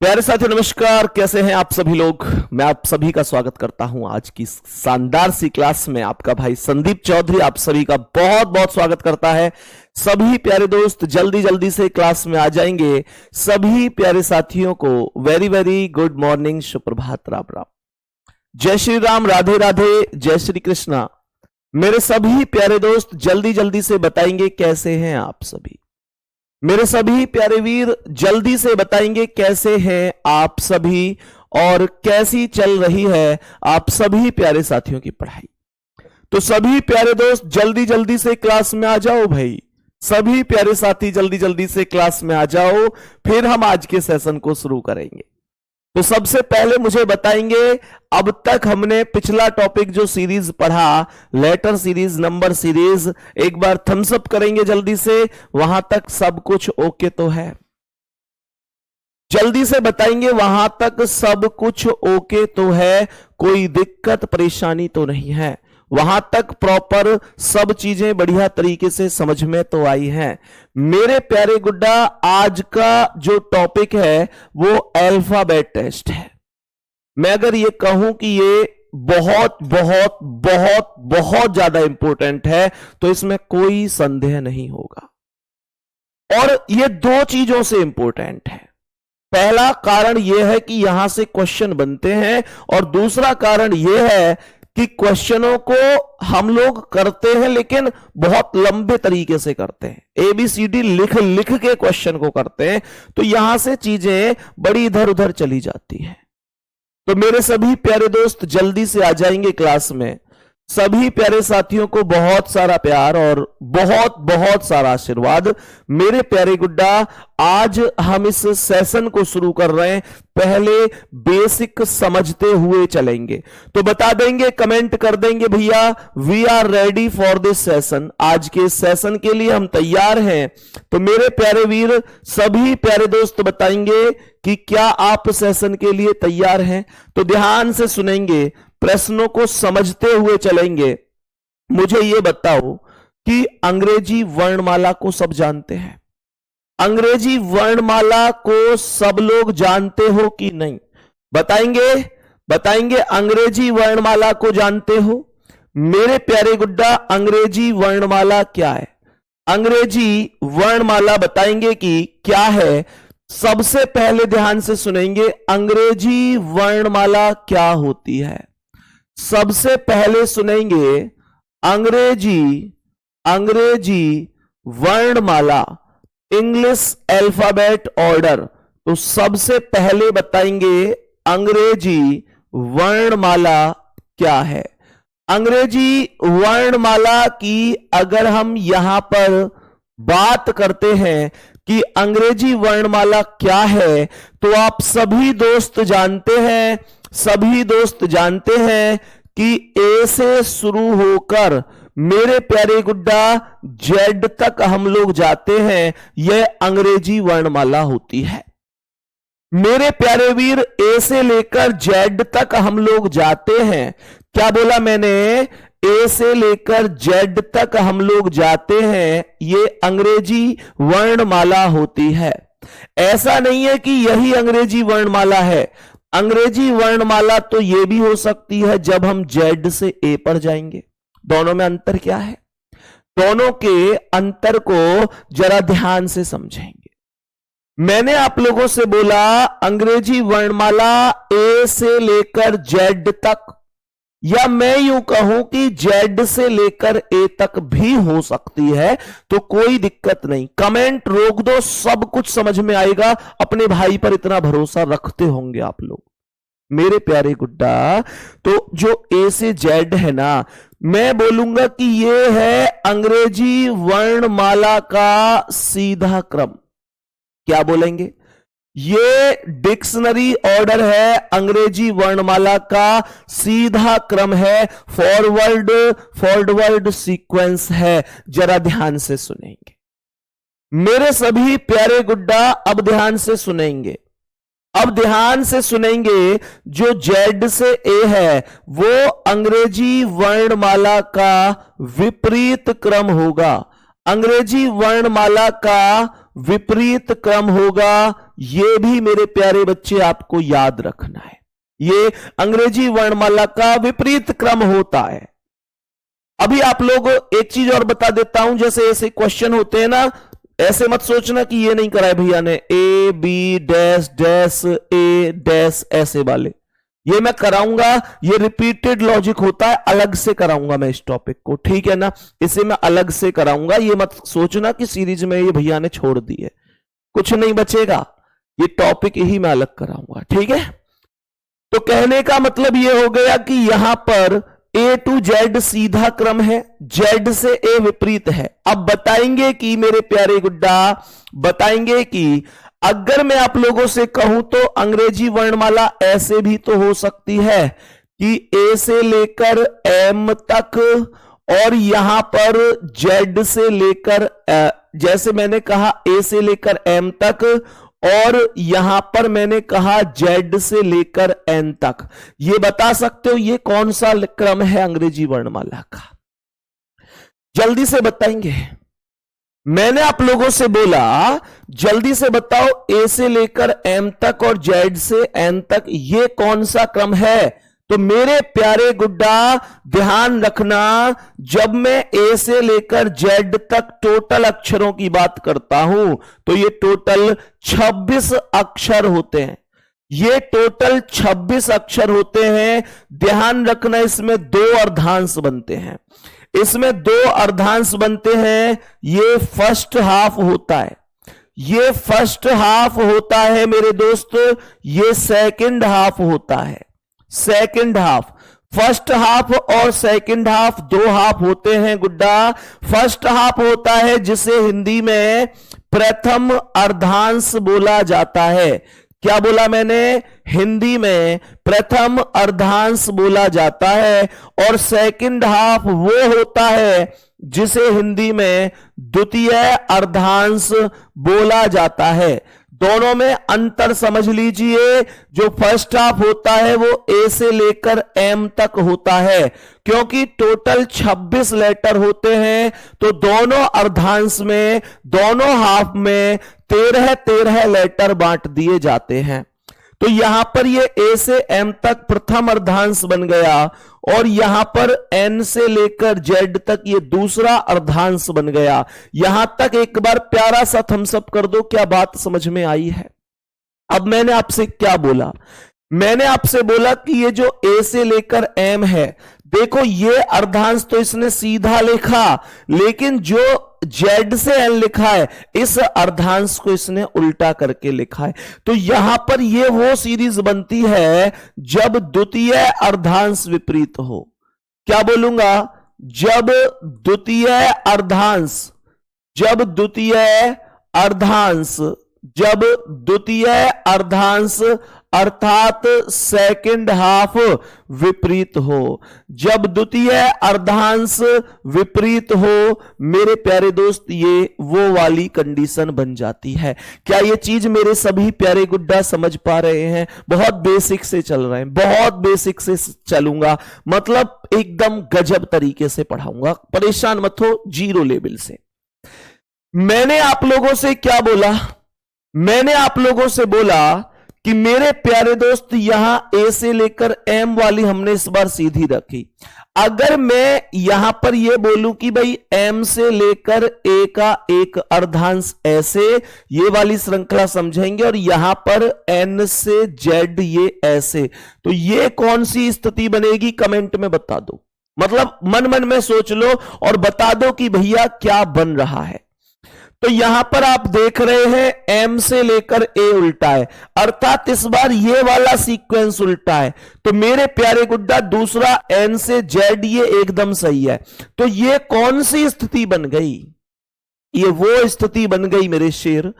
प्यारे साथियों नमस्कार। कैसे हैं आप सभी लोग। मैं आप सभी का स्वागत करता हूं आज की शानदार सी क्लास में। आपका भाई संदीप चौधरी आप सभी का बहुत बहुत स्वागत करता है। सभी प्यारे दोस्त जल्दी जल्दी से क्लास में आ जाएंगे। सभी प्यारे साथियों को वेरी वेरी गुड मॉर्निंग, सुप्रभात, राम राम, जय श्री राम, राधे राधे, जय श्री कृष्णा। मेरे सभी प्यारे दोस्त जल्दी जल्दी से बताएंगे कैसे हैं आप सभी। मेरे सभी प्यारे वीर जल्दी से बताएंगे कैसे हैं आप सभी और कैसी चल रही है आप सभी प्यारे साथियों की पढ़ाई। तो सभी प्यारे दोस्त जल्दी जल्दी से क्लास में आ जाओ भाई। सभी प्यारे साथी जल्दी जल्दी से क्लास में आ जाओ, फिर हम आज के सेशन को शुरू करेंगे। तो सबसे पहले मुझे बताएंगे, अब तक हमने पिछला टॉपिक जो सीरीज पढ़ा, लेटर सीरीज, नंबर सीरीज, एक बार थम्स अप करेंगे जल्दी से। वहां तक सब कुछ ओके तो है? जल्दी से बताएंगे वहां तक सब कुछ ओके तो है, कोई दिक्कत परेशानी तो नहीं है? वहां तक प्रॉपर सब चीजें बढ़िया तरीके से समझ में तो आई हैं? मेरे प्यारे गुड्डा, आज का जो टॉपिक है वो अल्फाबेट टेस्ट है। मैं अगर ये कहूं कि ये बहुत बहुत बहुत बहुत ज्यादा इंपॉर्टेंट है तो इसमें कोई संदेह नहीं होगा। और ये दो चीजों से इंपॉर्टेंट है। पहला कारण यह है कि यहां से क्वेश्चन बनते हैं, और दूसरा कारण यह है कि क्वेश्चनों को हम लोग करते हैं लेकिन बहुत लंबे तरीके से करते हैं। ABCD लिख लिख के क्वेश्चन को करते हैं, तो यहां से चीजें बड़ी इधर उधर चली जाती हैं। तो मेरे सभी प्यारे दोस्त जल्दी से आ जाएंगे क्लास में। सभी प्यारे साथियों को बहुत सारा प्यार और बहुत बहुत सारा आशीर्वाद। मेरे प्यारे गुड्डा, आज हम इस सेशन को शुरू कर रहे हैं। पहले बेसिक समझते हुए चलेंगे। तो बता देंगे, कमेंट कर देंगे भैया, we are ready for this session. आज के सेशन के लिए हम तैयार हैं। तो मेरे प्यारे वीर, सभी प्यारे दोस्त बताएंगे कि क्या आप सेशन के लिए तैयार हैं। तो ध्यान से सुनेंगे, प्रश्नों को समझते हुए चलेंगे। मुझे यह बताओ कि अंग्रेजी वर्णमाला को सब जानते हैं? अंग्रेजी वर्णमाला को सब लोग जानते हो कि नहीं? बताएंगे बताएंगे अंग्रेजी वर्णमाला को जानते हो? मेरे प्यारे गुड्डा, अंग्रेजी वर्णमाला क्या है? अंग्रेजी वर्णमाला बताएंगे कि क्या है। सबसे पहले ध्यान से सुनेंगे, अंग्रेजी वर्णमाला क्या होती है। सबसे पहले सुनेंगे अंग्रेजी वर्णमाला, इंग्लिश अल्फाबेट ऑर्डर। तो सबसे पहले बताएंगे अंग्रेजी वर्णमाला क्या है। अंग्रेजी वर्णमाला की अगर हम यहां पर बात करते हैं कि अंग्रेजी वर्णमाला क्या है, तो आप सभी दोस्त जानते हैं कि ए से शुरू होकर मेरे प्यारे गुड्डा जेड तक हम लोग जाते हैं, यह अंग्रेजी वर्णमाला होती है। मेरे प्यारे वीर, ए से लेकर जेड तक हम लोग जाते हैं। क्या बोला मैंने? ए से लेकर जेड तक हम लोग जाते हैं, ये अंग्रेजी वर्णमाला होती है। ऐसा नहीं है कि यही अंग्रेजी वर्णमाला है। अंग्रेजी वर्णमाला तो यह भी हो सकती है जब हम जेड से ए पर जाएंगे। दोनों में अंतर क्या है? दोनों के अंतर को जरा ध्यान से समझेंगे। मैंने आप लोगों से बोला अंग्रेजी वर्णमाला ए से लेकर जेड तक, या मैं यूं कहूं कि जेड से लेकर ए तक भी हो सकती है, तो कोई दिक्कत नहीं। कमेंट रोक दो, सब कुछ समझ में आएगा। अपने भाई पर इतना भरोसा रखते होंगे आप लोग मेरे प्यारे गुड्डा। तो जो ए से जेड है ना, मैं बोलूंगा कि ये है अंग्रेजी वर्णमाला का सीधा क्रम। क्या बोलेंगे? ये डिक्शनरी ऑर्डर है, अंग्रेजी वर्णमाला का सीधा क्रम है, फॉरवर्ड सीक्वेंस है। जरा ध्यान से सुनेंगे मेरे सभी प्यारे गुड्डा, अब ध्यान से सुनेंगे। जो जेड से ए है वो अंग्रेजी वर्णमाला का विपरीत क्रम होगा। अंग्रेजी वर्णमाला का विपरीत क्रम होगा ये भी मेरे प्यारे बच्चे आपको याद रखना है। ये अंग्रेजी वर्णमाला का विपरीत क्रम होता है। अभी आप लोग एक चीज और बता देता हूं, जैसे ऐसे क्वेश्चन होते हैं ना, ऐसे मत सोचना कि ये नहीं कराया भैया ने, A B dash dash A dash ऐसे वाले, ये मैं कराऊंगा। ये रिपीटेड लॉजिक होता है, अलग से कराऊंगा मैं इस टॉपिक को, ठीक है ना, इसे मैं अलग से कराऊंगा। ये मत सोचना कि सीरीज में ये भैया ने छोड़ दी है, कुछ नहीं बचेगा, ये टॉपिक ही मैं अलग कराऊंगा, ठीक है। तो कहने का मतलब ये हो गया कि यहां पर ए टू जेड सीधा क्रम है, जेड से ए विपरीत है। अब बताएंगे कि मेरे प्यारे गुड्डा, बताएंगे कि अगर मैं आप लोगों से कहूं तो अंग्रेजी वर्णमाला ऐसे भी तो हो सकती है कि ए से लेकर एम तक, और यहां पर जेड से लेकर जैसे मैंने कहा ए से लेकर एम तक, और यहां पर मैंने कहा जेड से लेकर एन तक। ये बता सकते हो ये कौन सा क्रम है अंग्रेजी वर्णमाला का? जल्दी से बताएंगे। मैंने आप लोगों से बोला जल्दी से बताओ, ए से लेकर एम तक और जेड से एन तक ये कौन सा क्रम है? तो मेरे प्यारे गुड्डा ध्यान रखना, जब मैं ए से लेकर जेड तक टोटल अक्षरों की बात करता हूं तो ये टोटल 26 अक्षर होते हैं। ये टोटल 26 अक्षर होते हैं। ध्यान रखना, इसमें 2 अर्धांश बनते हैं, इसमें 2 अर्धांश बनते हैं। ये फर्स्ट हाफ होता है, ये फर्स्ट हाफ होता है मेरे दोस्त, ये सेकंड हाफ होता है, सेकंड हाफ। फर्स्ट हाफ और सेकंड हाफ 2 हाफ होते हैं गुड्डा। फर्स्ट हाफ होता है जिसे हिंदी में प्रथम अर्धांश बोला जाता है। क्या बोला मैंने? हिंदी में प्रथम अर्धांश बोला जाता है। और सेकंड हाफ वो होता है जिसे हिंदी में द्वितीय अर्धांश बोला जाता है। दोनों में अंतर समझ लीजिए। जो फर्स्ट हाफ होता है वो ए से लेकर एम तक होता है, क्योंकि टोटल 26 लेटर होते हैं, तो दोनों अर्धांश में, दोनों हाफ में 13-13 लेटर बांट दिए जाते हैं। तो यहां पर ये ए से एम तक प्रथम अर्धांश बन गया, और यहां पर एन से लेकर जेड तक ये दूसरा अर्धांश बन गया। यहां तक एक बार प्यारा सा थम्स अप कर दो, क्या बात समझ में आई है? अब मैंने आपसे क्या बोला? मैंने आपसे बोला कि ये जो ए से लेकर एम है, देखो ये अर्धांश तो इसने सीधा लिखा, लेकिन जो जेड से एन लिखा है इस अर्धांश को इसने उल्टा करके लिखा है। तो यहां पर ये वो सीरीज बनती है जब द्वितीय अर्धांश विपरीत हो। क्या बोलूंगा? जब द्वितीय अर्धांश, जब द्वितीय अर्धांश, जब द्वितीय अर्धांश अर्थात सेकंड हाफ विपरीत हो। जब द्वितीय अर्धांश विपरीत हो मेरे प्यारे दोस्त, ये वो वाली कंडीशन बन जाती है। क्या ये चीज मेरे सभी प्यारे गुड्डा समझ पा रहे हैं? बहुत बेसिक से चल रहे हैं, बहुत बेसिक से चलूंगा, मतलब एकदम गजब तरीके से पढ़ाऊंगा, परेशान मत हो, 0 लेवल से। मैंने आप लोगों से क्या बोला? मैंने आप लोगों से बोला कि मेरे प्यारे दोस्त यहां ए से लेकर एम वाली हमने इस बार सीधी रखी। अगर मैं यहां पर यह बोलूं कि भाई एम से लेकर ए का एक अर्धांश ऐसे, ये वाली श्रृंखला समझेंगे, और यहां पर एन से जेड ये ऐसे, तो ये कौन सी स्थिति बनेगी? कमेंट में बता दो, मतलब मन मन में सोच लो और बता दो कि भैया क्या बन रहा है। तो यहां पर आप देख रहे हैं एम से लेकर ए उल्टा है, अर्थात इस बार ये वाला सीक्वेंस उल्टा है। तो मेरे प्यारे गुड्डा दूसरा एन से जेड ये एकदम सही है। तो ये कौन सी स्थिति बन गई? ये वो स्थिति बन गई मेरे शेर,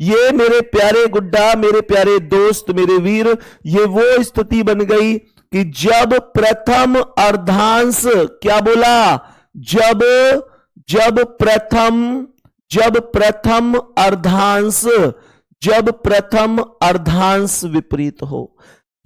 ये मेरे प्यारे गुड्डा, मेरे प्यारे दोस्त, मेरे वीर, ये वो स्थिति बन गई कि जब प्रथम अर्धांश, क्या बोला? जब प्रथम अर्धांश, जब प्रथम अर्धांश विपरीत हो।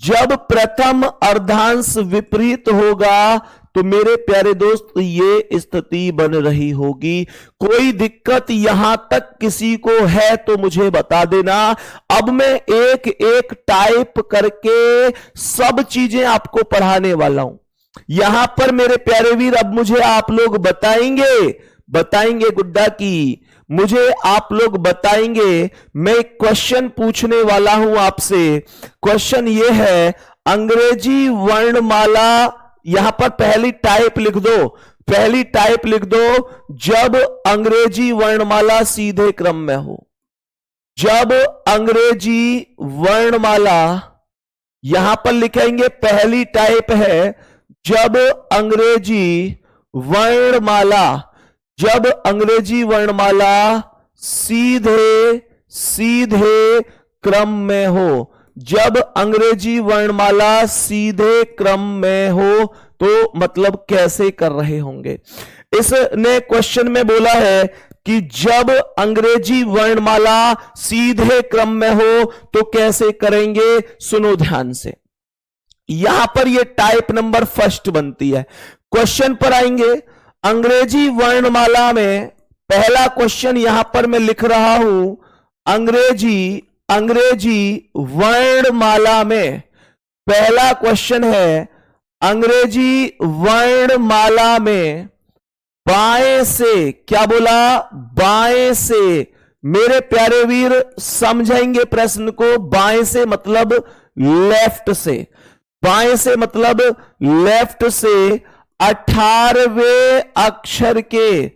जब प्रथम अर्धांश विपरीत होगा तो मेरे प्यारे दोस्त ये स्थिति बन रही होगी। कोई दिक्कत यहां तक किसी को है तो मुझे बता देना। अब मैं एक एक टाइप करके सब चीजें आपको पढ़ाने वाला हूं। यहां पर मेरे प्यारे वीर अब मुझे आप लोग बताएंगे गुड्डा की, मुझे आप लोग बताएंगे। मैं एक क्वेश्चन पूछने वाला हूं आपसे। क्वेश्चन ये है, अंग्रेजी वर्णमाला, यहां पर पहली टाइप लिख दो, जब अंग्रेजी वर्णमाला सीधे क्रम में हो। जब अंग्रेजी वर्णमाला, यहां पर लिखेंगे पहली टाइप है, जब अंग्रेजी वर्णमाला सीधे क्रम में हो। जब अंग्रेजी वर्णमाला सीधे क्रम में हो तो मतलब कैसे कर रहे होंगे। इसने क्वेश्चन में बोला है कि जब अंग्रेजी वर्णमाला सीधे क्रम में हो तो कैसे करेंगे। सुनो ध्यान से, यहां पर यह टाइप नंबर फर्स्ट बनती है। क्वेश्चन पर आएंगे। अंग्रेजी वर्णमाला में पहला क्वेश्चन यहां पर मैं लिख रहा हूं। अंग्रेजी वर्णमाला में पहला क्वेश्चन है, अंग्रेजी वर्णमाला में बाएं से, क्या बोला, बाएं से। मेरे प्यारे वीर समझेंगे प्रश्न को। बाएं से मतलब लेफ्ट से, बाएं से मतलब लेफ्ट से 18वें अक्षर के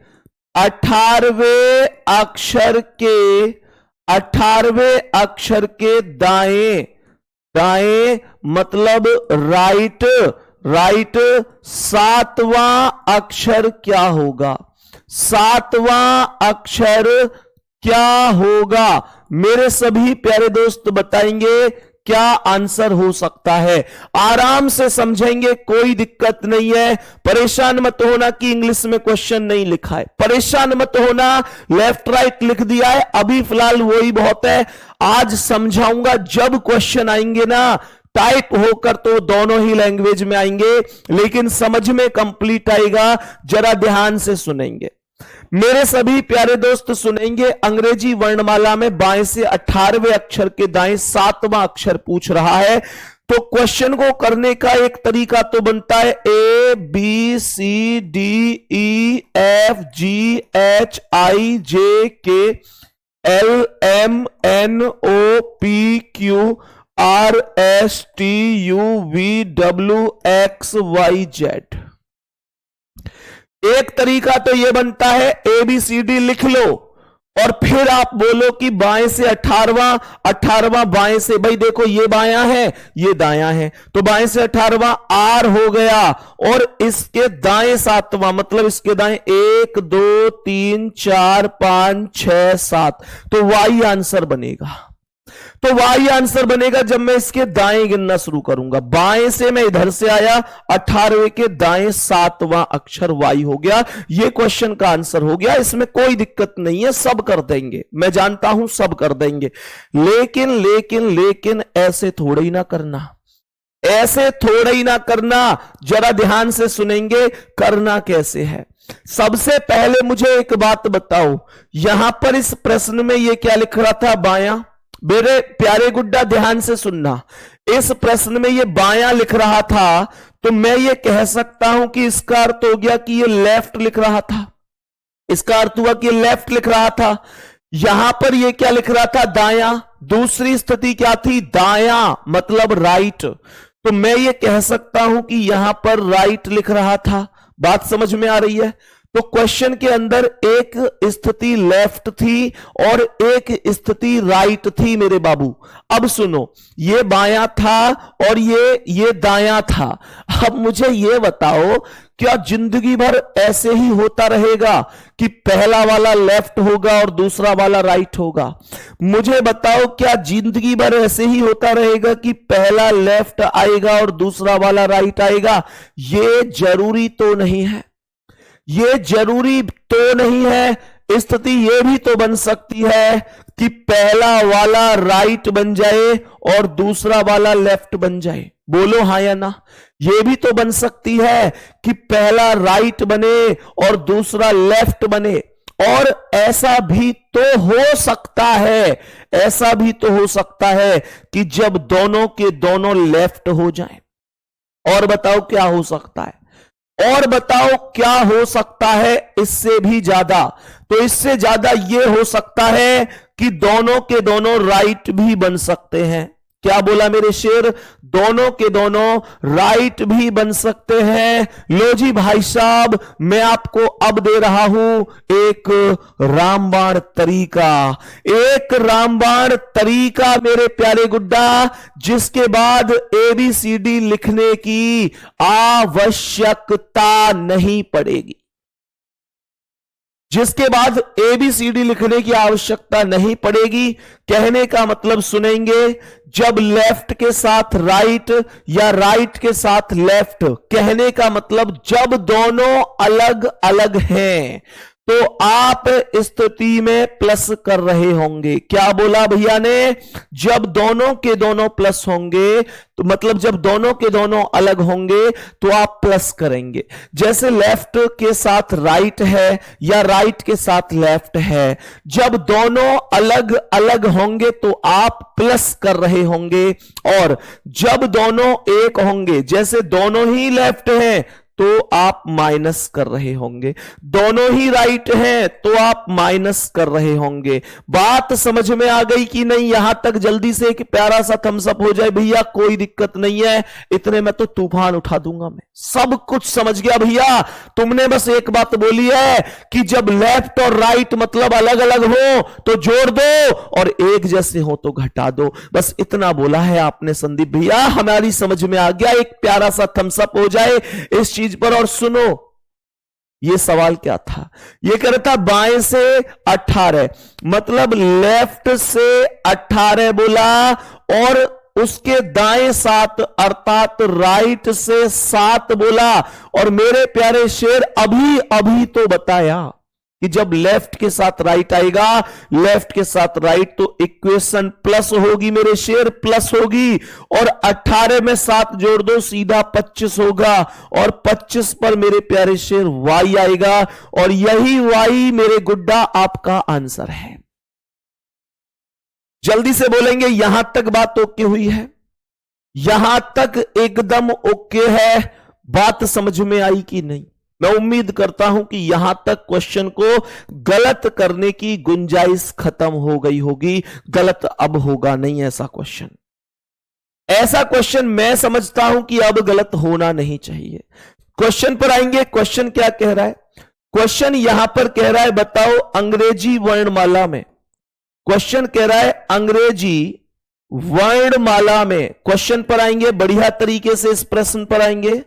दाएं मतलब राइट। 7वां अक्षर क्या होगा, 7वां अक्षर क्या होगा। मेरे सभी प्यारे दोस्त बताएंगे क्या आंसर हो सकता है। आराम से समझेंगे, कोई दिक्कत नहीं है। परेशान मत होना कि इंग्लिश में क्वेश्चन नहीं लिखा है, परेशान मत होना, लेफ्ट राइट लिख दिया है, अभी फिलहाल वही बहुत है। आज समझाऊंगा, जब क्वेश्चन आएंगे ना टाइप होकर तो दोनों ही लैंग्वेज में आएंगे, लेकिन समझ में कंप्लीट आएगा। जरा ध्यान से सुनेंगे मेरे सभी प्यारे दोस्त, सुनेंगे। अंग्रेजी वर्णमाला में बाएं से 18वें अक्षर के दाएं 7वां अक्षर पूछ रहा है। तो क्वेश्चन को करने का एक तरीका तो बनता है, ABCDEFGHIJKLMNOPQRSTUVWXYZ। एक तरीका तो यह बनता है, ABCD लिख लो और फिर आप बोलो कि बाएं से 18वां बाएं से, भाई देखो ये बायां है ये दायां है, तो बाएं से 18वां R हो गया और इसके दाएं 7वां, मतलब इसके दाएं 1 2 3 4 5 6 7, तो Y आंसर बनेगा। तो Y आंसर बनेगा जब मैं इसके दाएं गिनना शुरू करूंगा। बाएं से मैं इधर से आया, 18वें के दाएं 7वां अक्षर Y हो गया। ये क्वेश्चन का आंसर हो गया। इसमें कोई दिक्कत नहीं है, सब कर देंगे, मैं जानता हूं सब कर देंगे। लेकिन ऐसे थोड़ा ही ना करना, जरा ध्यान से सुनेंगे करना कैसे है। सबसे पहले मुझे एक बात बताओ, यहां पर इस प्रश्न में ये क्या लिख रहा था, बायां। मेरे प्यारे गुड्डा ध्यान से सुनना, इस प्रश्न में ये बायां लिख रहा था, तो मैं ये कह सकता हूं कि इसका अर्थ हो गया कि ये लेफ्ट लिख रहा था। इसका अर्थ हुआ कि लेफ्ट लिख रहा था। यहां पर ये क्या लिख रहा था, दायां। दूसरी स्थिति क्या थी, दायां मतलब राइट, तो मैं ये कह सकता हूं कि यहां पर राइट लिख रहा था। बात समझ में आ रही है। तो क्वेश्चन के अंदर एक स्थिति लेफ्ट थी और एक स्थिति राइट थी मेरे बाबू। अब सुनो, ये बायां था और ये दायां था। अब मुझे ये बताओ, क्या जिंदगी भर ऐसे ही होता रहेगा कि पहला वाला लेफ्ट होगा और दूसरा वाला राइट होगा? मुझे बताओ, क्या जिंदगी भर ऐसे ही होता रहेगा कि पहला लेफ्ट आएगा और दूसरा वाला राइट आएगा? ये जरूरी तो नहीं है, ये जरूरी तो नहीं है। स्थिति ये भी तो बन सकती है कि पहला वाला राइट बन जाए और दूसरा वाला लेफ्ट बन जाए। बोलो हाँ या ना। ये भी तो बन सकती है कि पहला राइट बने और दूसरा लेफ्ट बने। और ऐसा भी तो हो सकता है, ऐसा भी तो हो सकता है कि जब दोनों के दोनों लेफ्ट हो जाएं। और बताओ क्या हो सकता है, और बताओ क्या हो सकता है इससे भी ज्यादा। तो इससे ज्यादा यह हो सकता है कि दोनों के दोनों राइट भी बन सकते हैं। क्या बोला मेरे शेर, दोनों के दोनों राइट भी बन सकते हैं। लो जी भाई साहब, मैं आपको अब दे रहा हूं एक रामबाण तरीका, एक रामबाण तरीका मेरे प्यारे गुड्डा, जिसके बाद ABCD लिखने की आवश्यकता नहीं पड़ेगी, जिसके बाद ABCD लिखने की आवश्यकता नहीं पड़ेगी। कहने का मतलब सुनेंगे, जब लेफ्ट के साथ राइट या राइट के साथ लेफ्ट, कहने का मतलब जब दोनों अलग अलग हैं तो आप स्थिति में प्लस कर रहे होंगे। क्या बोला भैया ने, जब दोनों के दोनों प्लस होंगे तो मतलब जब दोनों के दोनों अलग होंगे तो आप प्लस करेंगे। जैसे लेफ्ट के साथ राइट है या राइट के साथ लेफ्ट है, जब दोनों अलग अलग होंगे तो आप प्लस कर रहे होंगे, और जब दोनों एक होंगे, जैसे दोनों ही लेफ्ट हैं तो आप माइनस कर रहे होंगे, दोनों ही राइट हैं तो आप माइनस कर रहे होंगे। बात समझ में आ गई कि नहीं? यहां तक जल्दी से एक प्यारा सा थम्स अप हो जाए भैया, कोई दिक्कत नहीं है, इतने में तो तूफान उठा दूंगा मैं। सब कुछ समझ गया भैया, तुमने बस एक बात बोली है कि जब लेफ्ट और राइट मतलब अलग अलग हो तो जोड़ दो और एक जैसे हो तो घटा दो। बस इतना बोला है आपने संदीप भैया, हमारी समझ में आ गया। एक प्यारा सा थम्स अप हो जाए इस चीज पर। और सुनो, ये सवाल क्या था, ये कह रहा था बाएं से 18, मतलब लेफ्ट से 18 बोला, और उसके दाएं 7 अर्थात राइट से 7 बोला। और मेरे प्यारे शेर, अभी अभी तो बताया कि जब लेफ्ट के साथ राइट आएगा, लेफ्ट के साथ राइट, तो इक्वेशन प्लस होगी मेरे शेर, प्लस होगी। और 18 में 7 जोड़ दो, सीधा 25 होगा, और 25 पर मेरे प्यारे शेर वाई आएगा, और यही वाई मेरे गुड्डा आपका आंसर है। जल्दी से बोलेंगे, यहां तक बात ओके हुई है? यहां तक एकदम ओके है? बात समझ में आई कि नहीं? मैं उम्मीद करता हूं कि यहां तक क्वेश्चन को गलत करने की गुंजाइश खत्म हो गई होगी। गलत अब होगा नहीं ऐसा क्वेश्चन। ऐसा क्वेश्चन मैं समझता हूं कि अब गलत होना नहीं चाहिए। क्वेश्चन पर आएंगे। क्वेश्चन क्या कह रहा है? क्वेश्चन यहां पर कह रहा है, बताओ अंग्रेजी वर्णमाला में, क्वेश्चन कह रहा है अंग्रेजी वर्णमाला में। क्वेश्चन पर आएंगे, बढ़िया तरीके से इस प्रश्न पर आएंगे।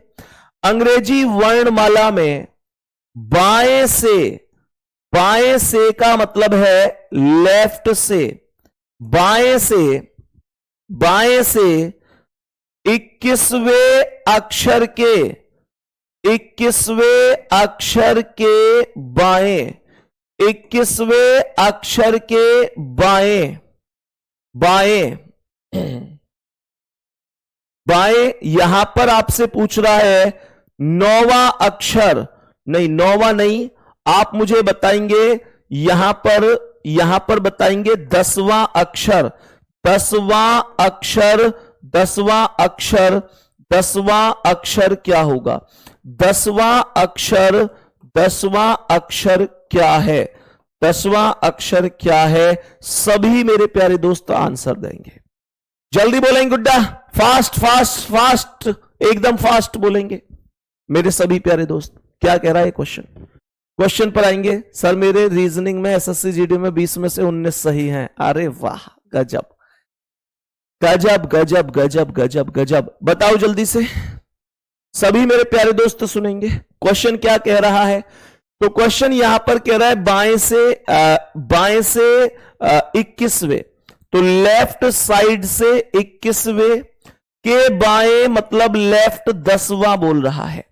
अंग्रेजी वर्णमाला में बाएं से का मतलब है लेफ्ट से, बाएं से 21वें अक्षर के 21वें अक्षर के बाएं, 21वें अक्षर के बाएं बाएं बाएं, यहां पर आपसे पूछ रहा है 9वां अक्षर, नहीं 9वां नहीं, आप मुझे बताएंगे यहां पर बताएंगे 10वां अक्षर, 10वां अक्षर, 10वां अक्षर, 10वां अक्षर क्या होगा? 10वां अक्षर, 10वां अक्षर क्या है? 10वां अक्षर क्या है? सभी मेरे प्यारे दोस्त आंसर देंगे। जल्दी बोलेंगे गुड्डा, फास्ट फास्ट फास्ट, एकदम फास्ट बोलेंगे मेरे सभी प्यारे दोस्त। क्या कह रहा है क्वेश्चन? क्वेश्चन पर आएंगे। सर मेरे रीजनिंग में SSC GD में 20 में से 19 सही हैं। अरे वाह, गजब गजब गजब गजब गजब गजब। बताओ जल्दी से, सभी मेरे प्यारे दोस्त सुनेंगे क्वेश्चन क्या कह रहा है। तो क्वेश्चन यहां पर कह रहा है बाएं से 21वें, तो लेफ्ट साइड से 21वें के बाएं मतलब लेफ्ट 10वां बोल रहा है।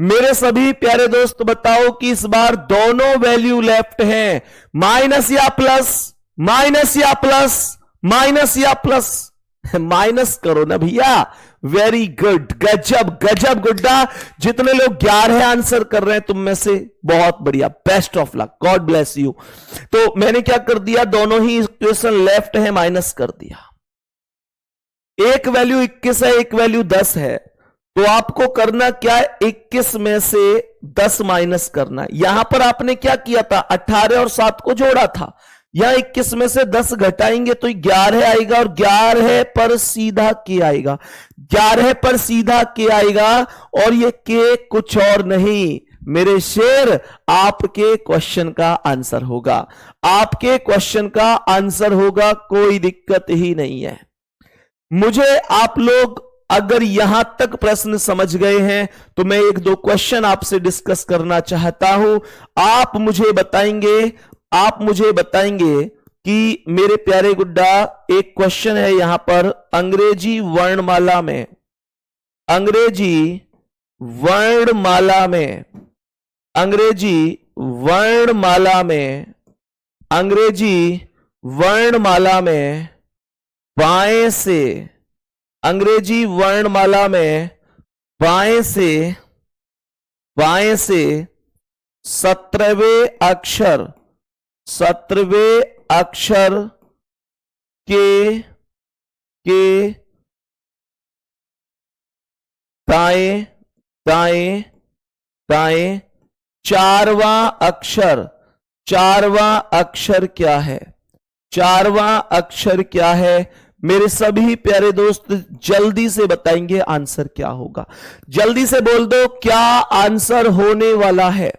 मेरे सभी प्यारे दोस्त बताओ कि इस बार दोनों वैल्यू लेफ्ट हैं, माइनस या प्लस, माइनस या प्लस, माइनस या प्लस, माइनस करो ना भैया, वेरी गुड, गजब गजब गुड्डा। जितने लोग 11 आंसर कर रहे हैं तुम में से, बहुत बढ़िया, best of luck, God bless you. तो मैंने क्या कर दिया, दोनों ही इक्वेशन लेफ्ट है, माइनस कर दिया। एक वैल्यू 21 है, एक वैल्यू 10 है, तो आपको करना क्या है, 21 में से 10 माइनस करना है। यहां पर आपने क्या किया था, 18 और 7 को जोड़ा था। यहां 21 में से 10 घटाएंगे तो 11 आएगा, और 11 पर सीधा के आएगा, 11 पर सीधा के आएगा, और ये के कुछ और नहीं मेरे शेर, आपके क्वेश्चन का आंसर होगा, आपके क्वेश्चन का आंसर होगा, कोई दिक्कत ही नहीं है। मुझे आप लोग अगर यहां तक प्रश्न समझ गए हैं तो मैं एक दो क्वेश्चन आपसे डिस्कस करना चाहता हूं। आप मुझे बताएंगे कि मेरे प्यारे गुड्डा, एक क्वेश्चन है यहां पर, अंग्रेजी वर्णमाला में, अंग्रेजी वर्णमाला में, अंग्रेजी वर्णमाला में, अंग्रेजी वर्णमाला में बाएं से, अंग्रेजी वर्णमाला में बाएं से 17वें अक्षर, 17वें अक्षर के दाएं दाएं दाएं चारवां अक्षर, चारवां अक्षर क्या है, चारवां अक्षर क्या है? मेरे सभी प्यारे दोस्त जल्दी से बताएंगे आंसर क्या होगा। जल्दी से बोल दो क्या आंसर होने वाला है।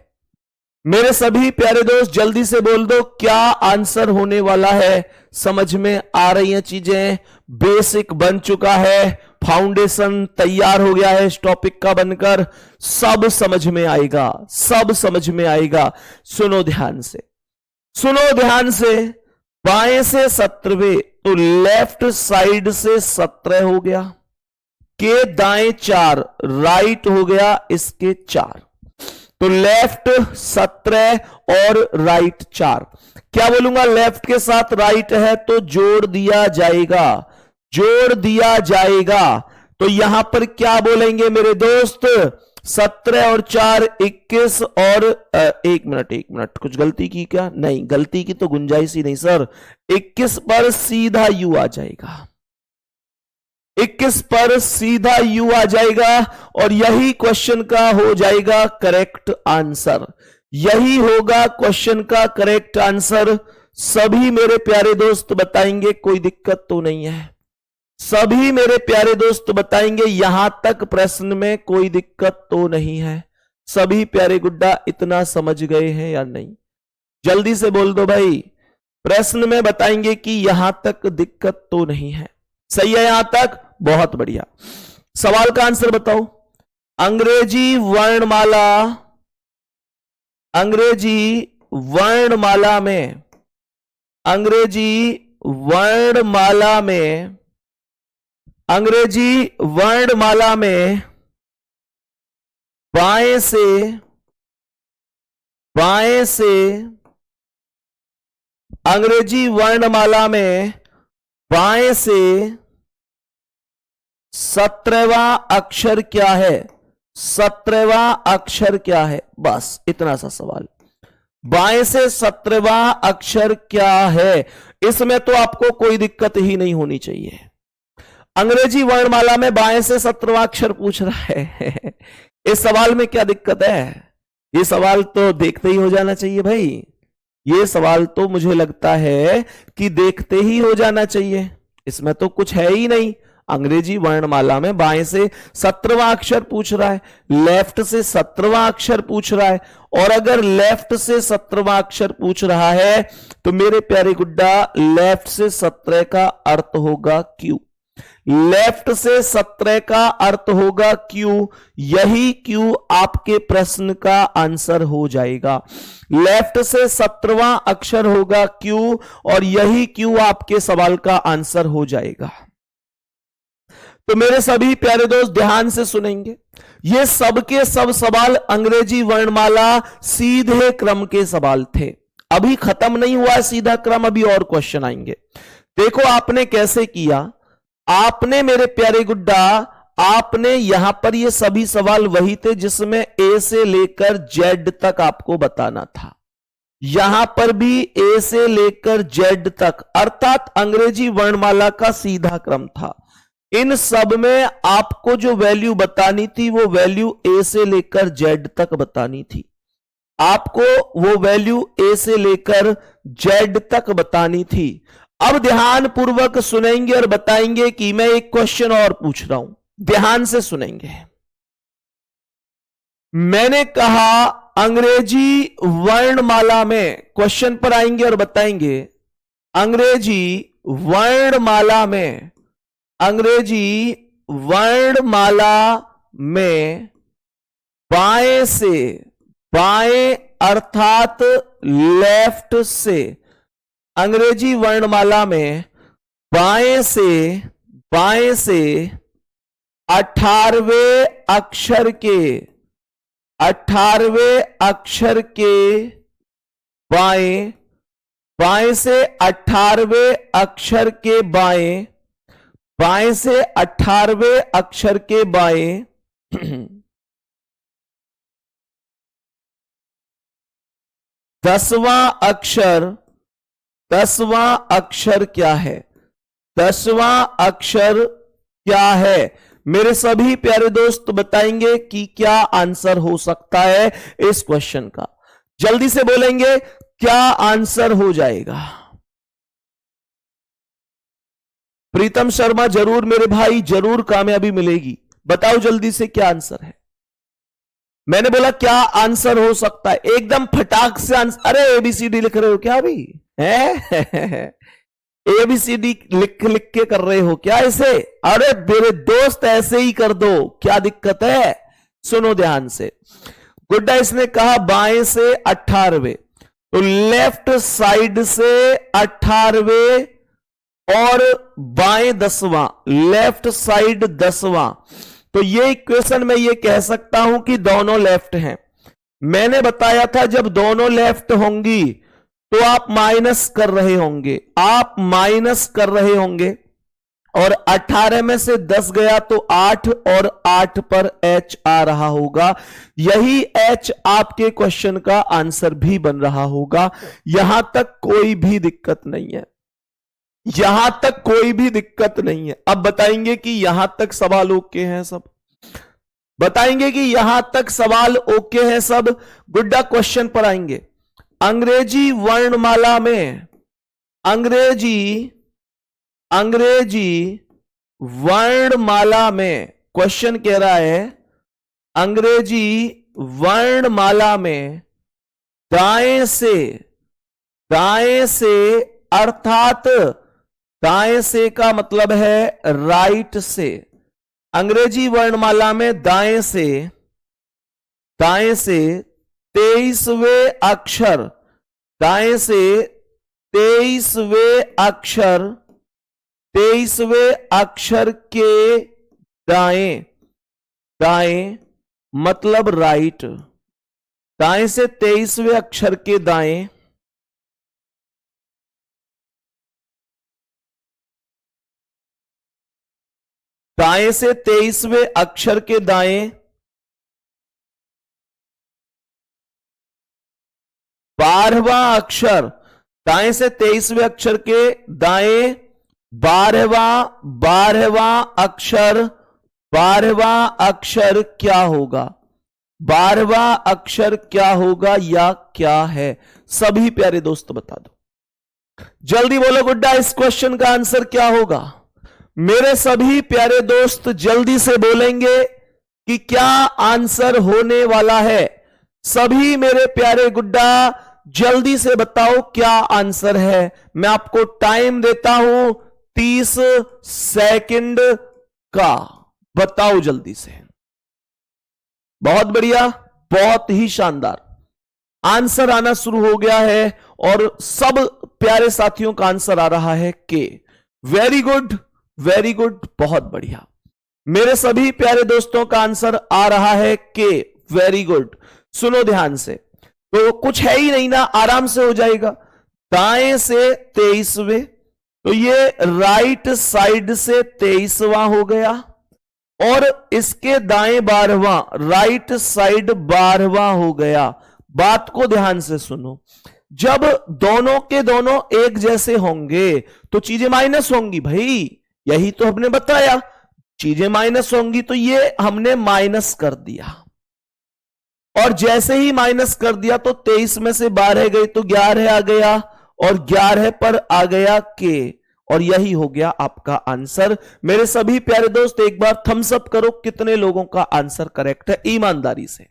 मेरे सभी प्यारे दोस्त जल्दी से बोल दो क्या आंसर होने वाला है। समझ में आ रही हैं चीजें, बेसिक बन चुका है, फाउंडेशन तैयार हो गया है इस टॉपिक का बनकर, सब समझ में आएगा, सब समझ में आएगा। सुनो ध्यान से, सुनो ध्यान से। बाएं से 17वें तो लेफ्ट साइड से 17 हो गया, के दाएं 4, राइट हो गया इसके 4, तो लेफ्ट 17 और राइट 4। क्या बोलूंगा, लेफ्ट के साथ राइट है तो जोड़ दिया जाएगा, जोड़ दिया जाएगा। तो यहां पर क्या बोलेंगे मेरे दोस्त, 17 और 4 21, और एक मिनट कुछ गलती की क्या? नहीं, गलती की तो गुंजाइश ही नहीं सर। 21 पर सीधा यू आ जाएगा, 21 पर सीधा यू आ जाएगा, और यही क्वेश्चन का हो जाएगा करेक्ट आंसर, यही होगा क्वेश्चन का करेक्ट आंसर। सभी मेरे प्यारे दोस्त बताएंगे कोई दिक्कत तो नहीं है, सभी मेरे प्यारे दोस्त बताएंगे यहां तक प्रश्न में कोई दिक्कत तो नहीं है। सभी प्यारे गुड्डा इतना समझ गए हैं या नहीं? जल्दी से बोल दो भाई, प्रश्न में बताएंगे कि यहां तक दिक्कत तो नहीं है। सही है यहां तक? बहुत बढ़िया। सवाल का आंसर बताओ। अंग्रेजी वर्णमाला, अंग्रेजी वर्णमाला में, अंग्रेजी वर्णमाला में, अंग्रेजी वर्णमाला में बाएं से, बाएं से, अंग्रेजी वर्णमाला में बाएं से 17वां अक्षर क्या है? 17वां अक्षर क्या है? बस इतना सा सवाल। बाएं से 17वां अक्षर क्या है? इसमें तो आपको कोई दिक्कत ही नहीं होनी चाहिए। अंग्रेजी वर्णमाला में बाएं से 17वां अक्षर पूछ रहा है इस सवाल में क्या दिक्कत है? ये सवाल तो देखते ही हो जाना चाहिए भाई, ये सवाल तो मुझे लगता है कि देखते ही हो जाना चाहिए, इसमें तो कुछ है ही नहीं। अंग्रेजी वर्णमाला में बाएं से 17वां अक्षर पूछ रहा है, लेफ्ट से 17वां अक्षर पूछ रहा है, और अगर लेफ्ट से 17वां अक्षर पूछ रहा है तो मेरे प्यारे गुड्डा लेफ्ट से 17 का अर्थ होगा क्यू, लेफ्ट से 17 का अर्थ होगा क्यू, यही क्यू आपके प्रश्न का आंसर हो जाएगा। लेफ्ट से 17वां अक्षर होगा क्यू, और यही क्यू आपके सवाल का आंसर हो जाएगा। तो मेरे सभी प्यारे दोस्त ध्यान से सुनेंगे, ये सबके सब सवाल अंग्रेजी वर्णमाला सीधे क्रम के सवाल थे, अभी खत्म नहीं हुआ है सीधा क्रम, अभी और क्वेश्चन आएंगे। देखो आपने कैसे किया, आपने मेरे प्यारे गुड्डा आपने यहां पर ये सभी सवाल वही थे जिसमें ए से लेकर जेड तक आपको बताना था। यहां पर भी ए से लेकर जेड तक अर्थात अंग्रेजी वर्णमाला का सीधा क्रम था। इन सब में आपको जो वैल्यू बतानी थी वो वैल्यू ए से लेकर जेड तक बतानी थी। आपको वो वैल्यू ए से लेकर जेड तक बतानी थी। अब ध्यान पूर्वक सुनेंगे और बताएंगे कि मैं एक क्वेश्चन और पूछ रहा हूं, ध्यान से सुनेंगे। मैंने कहा अंग्रेजी वर्णमाला में, क्वेश्चन पर आएंगे और बताएंगे, अंग्रेजी वर्णमाला में, अंग्रेजी वर्णमाला में बाएं से, बाएं अर्थात लेफ्ट से, अंग्रेजी वर्णमाला में बाएं से 18वें अक्षर के, 18वें अक्षर के बाएं, बाएं से 18वें अक्षर के बाएं, बाएं से 18वें अक्षर के बाएं 10वां अक्षर, 10वां अक्षर क्या है? 10वां अक्षर क्या है? मेरे सभी प्यारे दोस्त बताएंगे कि क्या आंसर हो सकता है इस क्वेश्चन का। जल्दी से बोलेंगे क्या आंसर हो जाएगा। प्रीतम शर्मा जरूर मेरे भाई, जरूर कामयाबी मिलेगी। बताओ जल्दी से क्या आंसर है। मैंने बोला क्या आंसर हो सकता है, एकदम फटाक से आंसर। अरे एबीसीडी लिख रहे हो क्या अभी है? एबीसीडी लिख लिख के कर रहे हो क्या ऐसे? अरे मेरे दोस्त ऐसे ही कर दो, क्या दिक्कत है? सुनो ध्यान से। गुड्डा इसने कहा बाएं से 18वें, तो लेफ्ट साइड से 18वें और बाएं 10वां, लेफ्ट साइड 10वां। तो ये इक्वेशन में ये कह सकता हूं कि दोनों लेफ्ट हैं। मैंने बताया था जब दोनों लेफ्ट होंगी तो आप माइनस कर रहे होंगे, आप माइनस कर रहे होंगे, और 18 में से 10 गया तो 8, और 8 पर H आ रहा होगा। यही H आपके क्वेश्चन का आंसर भी बन रहा होगा। यहां तक कोई भी दिक्कत नहीं है, यहां तक कोई भी दिक्कत नहीं है। अब बताएंगे कि यहां तक सवाल ओके हैं सब, बताएंगे कि यहां तक सवाल ओके हैं सब। गुड्डा क्वेश्चन पर आएंगे। अंग्रेजी वर्णमाला में, अंग्रेजी वर्णमाला में क्वेश्चन कह रहा है अंग्रेजी वर्णमाला में दाएं से अर्थात दाएं से का मतलब है राइट से। अंग्रेजी वर्णमाला में दाएं से 23वें अक्षर, दाएं से 23वें अक्षर के दाएं, दाएं मतलब राइट, दाएं से 23वें अक्षर के दाएं, दाएं से 23वें अक्षर के दाएं 12वां अक्षर, दाएं से 23वें अक्षर के दाएं 12वां अक्षर, 12वां अक्षर क्या होगा? 12वां अक्षर क्या होगा या क्या है? सभी प्यारे दोस्त बता दो, जल्दी बोलो गुड्डा इस क्वेश्चन का आंसर क्या होगा? मेरे सभी प्यारे दोस्त जल्दी से बोलेंगे कि क्या आंसर होने वाला है। सभी मेरे प्यारे गुड्डा जल्दी से बताओ क्या आंसर है। मैं आपको टाइम देता हूं 30 सेकंड का, बताओ जल्दी से। बहुत बढ़िया, बहुत ही शानदार, आंसर आना शुरू हो गया है और सब प्यारे साथियों का आंसर आ रहा है के। वेरी गुड, वेरी गुड, बहुत बढ़िया। मेरे सभी प्यारे दोस्तों का आंसर आ रहा है के। Very good. सुनो ध्यान से, तो कुछ है ही नहीं ना, आराम से हो जाएगा। दाएं से 23वें, तो ये राइट साइड से 23वां हो गया। और इसके दाएं 12वां, राइट साइड 12वां हो गया। बात को ध्यान से सुनो, जब दोनों के दोनों एक जैसे होंगे तो चीजें माइनस होंगी भाई, यही तो हमने बताया, चीजें माइनस होंगी, तो ये हमने माइनस कर दिया, और जैसे ही माइनस कर दिया तो 23 में से 12 गई तो 11 आ गया, और 11 पर आ गया के, और यही हो गया आपका आंसर। मेरे सभी प्यारे दोस्त एक बार थम्स अप करो, कितने लोगों का आंसर करेक्ट है ईमानदारी से।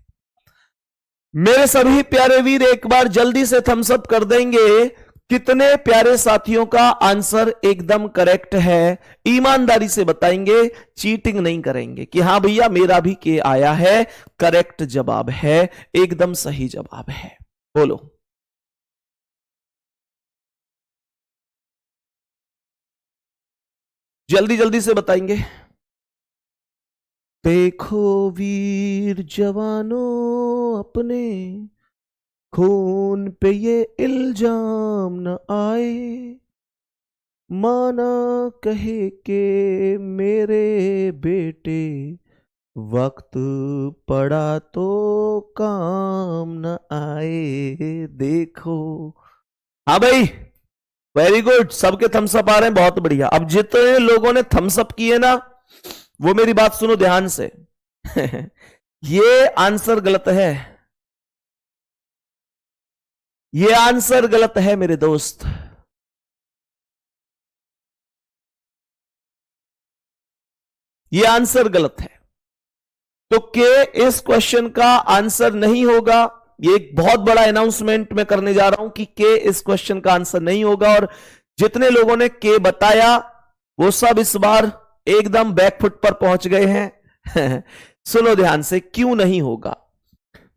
मेरे सभी प्यारे वीर एक बार जल्दी से थम्स अप कर देंगे, कितने प्यारे साथियों का आंसर एकदम करेक्ट है, ईमानदारी से बताएंगे, चीटिंग नहीं करेंगे कि हां भैया मेरा भी के आया है, करेक्ट जवाब है, एकदम सही जवाब है। बोलो जल्दी जल्दी से बताएंगे। देखो वीर जवानों अपने खून पे ये इल्जाम न आए, माना कहे के मेरे बेटे वक्त पड़ा तो काम न आए। देखो, हाँ भाई वेरी गुड, सबके थम्स अप आ रहे हैं, बहुत बढ़िया। अब जितने लोगों ने थम्स अप किए ना, वो मेरी बात सुनो ध्यान से ये आंसर गलत है, ये आंसर गलत है मेरे दोस्त, ये आंसर गलत है। तो के इस क्वेश्चन का आंसर नहीं होगा, ये एक बहुत बड़ा अनाउंसमेंट मैं करने जा रहा हूं कि के इस क्वेश्चन का आंसर नहीं होगा, और जितने लोगों ने के बताया वो सब इस बार एकदम बैकफुट पर पहुंच गए हैं सुनो ध्यान से, क्यों नहीं होगा